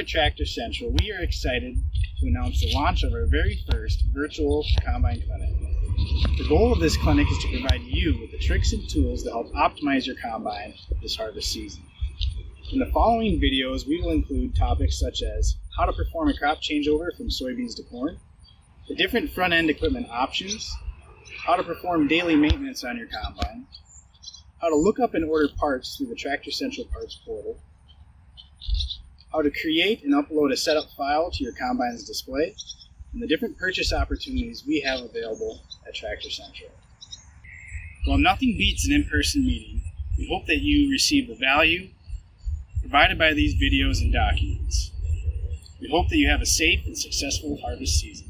at Tractor Central, we are excited to announce the launch of our very first virtual combine clinic. The goal of this clinic is to provide you with the tricks and tools to help optimize your combine this harvest season. In the following videos, we will include topics such as how to perform a crop changeover from soybeans to corn, the different front-end equipment options, how to perform daily maintenance on your combine, how to look up and order parts through the Tractor Central Parts Portal, how to create and upload a setup file to your combine's display, and the different purchase opportunities we have available at Tractor Central. While nothing beats an in-person meeting, we hope that you receive the value provided by these videos and documents. We hope that you have a safe and successful harvest season.